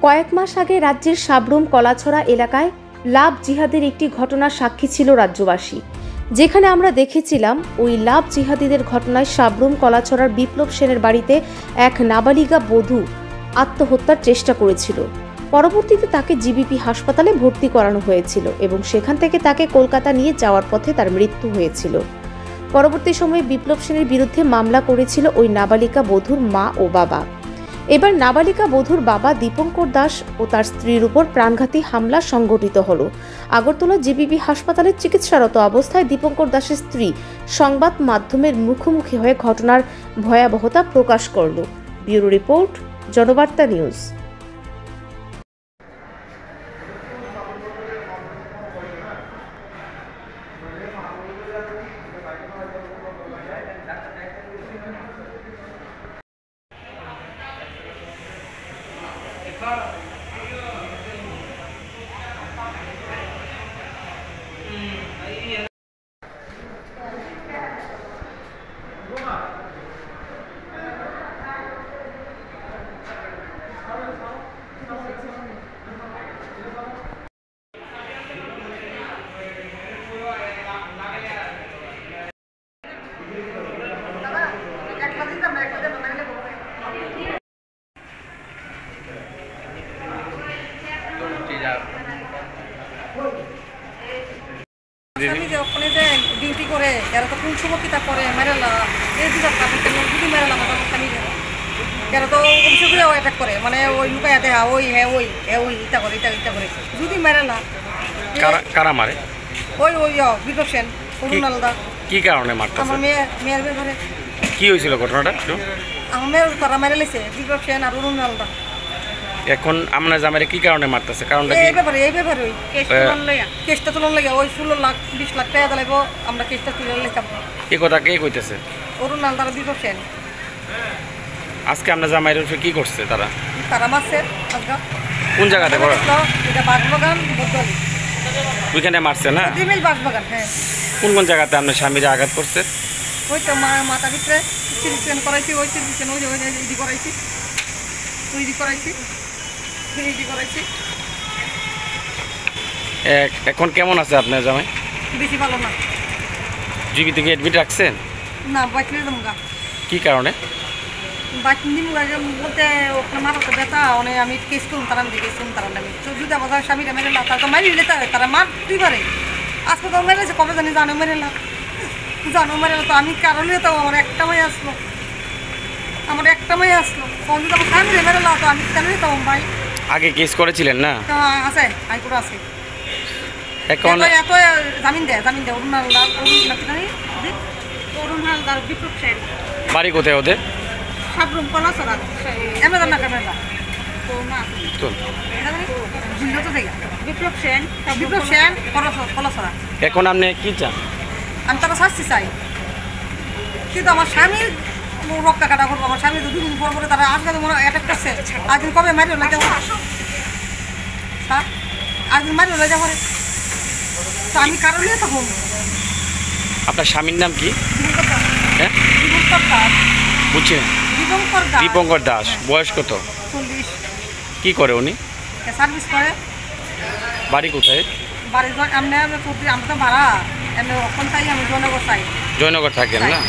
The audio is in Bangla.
কয়েক মাস আগে রাজ্যের সাবরুম কলাছড়া এলাকায় লাভ জিহাদের একটি ঘটনার সাক্ষী ছিল রাজ্যবাসী, যেখানে আমরা দেখেছিলাম ওই লাভ জিহাদিদের ঘটনায় সাবরুম কলাছড়ার বিপ্লব সেনের বাড়িতে এক নাবালিকা বধূ আত্মহত্যার চেষ্টা করেছিল। পরবর্তীতে তাকে জিবিপি হাসপাতালে ভর্তি করানো হয়েছিল এবং সেখান থেকে তাকে কলকাতা নিয়ে যাওয়ার পথে তার মৃত্যু হয়েছিল। পরবর্তী সময়ে বিপ্লব সেনের বিরুদ্ধে মামলা করেছিল ওই নাবালিকা বধূর মা ও বাবা। এবার নাবালিকা বধূর বাবা দীপঙ্কর দাস ও তার স্ত্রীর উপর প্রাণঘাতী হামলা সংঘটিত হলো। আগরতলা জিবিপি হাসপাতালে চিকিৎসারত অবস্থায় দীপঙ্কর দাসের স্ত্রী সংবাদ মাধ্যমের মুখোমুখি হয়ে ঘটনার ভয়াবহতা প্রকাশ করল। Bureau report, Janabarta news. ওখানে যে ডিউটি করে এরা তো কোন সময় কিতা করে মেরেলা এই যদি মেরেলা আমার স্বামী এরা তো অভিযোগগুলো অ্যাটাক করে, মানে ওই লুকায় দেখা ওই হ্যাঁ ওই ওই ইটা করে ইটা করে যদি মেরেলা কারা মারে ওই বিপ্লব সেন অরুণ আলাদা কি কারণে মারতে আমার মেয়ের ব্যাপারে কি হয়েছিল ঘটনাটা? আমার মেয়ের তারা মেরে লেছে বিপ্লব সেন আর অরুণ আলাদা। এখন আমরা জামাইরে কি কারণে মারতেছে? কারণটা এই ব্যাপারে ওই কেসটা তুলন লাগে ওই 16-20 লাখ টাকা দিলাইব, আমরা কেসটা তুলে লিখতাম। এই কথা কে কইতেছে? অরুণ আলাদা বিপ্লব সেন। আজকে আমরা জামাইয়ের উপরে কি করছে তারা? তারা মারছে আজকে। কোন জায়গাতে করে? এটা বাগবাগান বদলি ওইখানে মারছে না? ডিমেল বাগবাগান। হ্যাঁ। কোন জায়গাতে আপনার স্বামীরা আঘাত করছে? ওই তো মাথা ভিতরে সিরিজেন করাইছি, ওই সিরিজেন ওই ইডি করাইছি, এখন কেমন আছে আপনার জামাই? বেশি ভালো না। জিবি থেকে অ্যাডমিট রাখছেন? না, বাইক নিয়ে যাবো। কি কারণে? বাইক নিয়ে বলতে ওখানে মাথাতে ব্যথা, অনেক আমি কেস করুন তারা কেস তারা আমি তো যদি আমার স্বামীরা মেরে না তারা তো মারি নিতে তারা মার তুই পারে আজকে তো মেরেছে কবে জানি জানো মেরে না তো আমি কারণে তো আমার একটা মাই আসলো কোন যদি আমার স্বামীরা মেরে না তো আমি কেন নিতাম ভাই? আগে কেস করেছিলেন না? আছে হাইকোর্ট আছে। এখন এত জামিন দেয় অরুণ হালদার বিপ্লব সেন। বাড়ি কোথায় ওদের? সাবরুম কলাছড়া এমএদার না ক্যামেরা তো না বিপ্লব সেন কলাছড়া। এখন আপনি কি চান? আমি তারা শাস্তি চাই, কিন্তু আমার স্বামীর রক্ষা কাটা করবো। আমার স্বামী দুদিন পর পরে তারা আজকে মনে অ্যাটাক করছে, আজদিন কবে মারিও লাগে আজদিন মারিও লাগে পরে তো আমি কারণে তখন। আপনার স্বামীর নাম কি? হ্যাঁ বুঝছি না। দীপঙ্কর দাস। বয়স কত? 40। কি করে উনি? সার্ভিস করে। বাড়ি কোথায়? বাড়ি আমরা তো ভাড়া এমনি ওখান তাই আমি জয়নগর চাই। জয়নগর থাকেন না?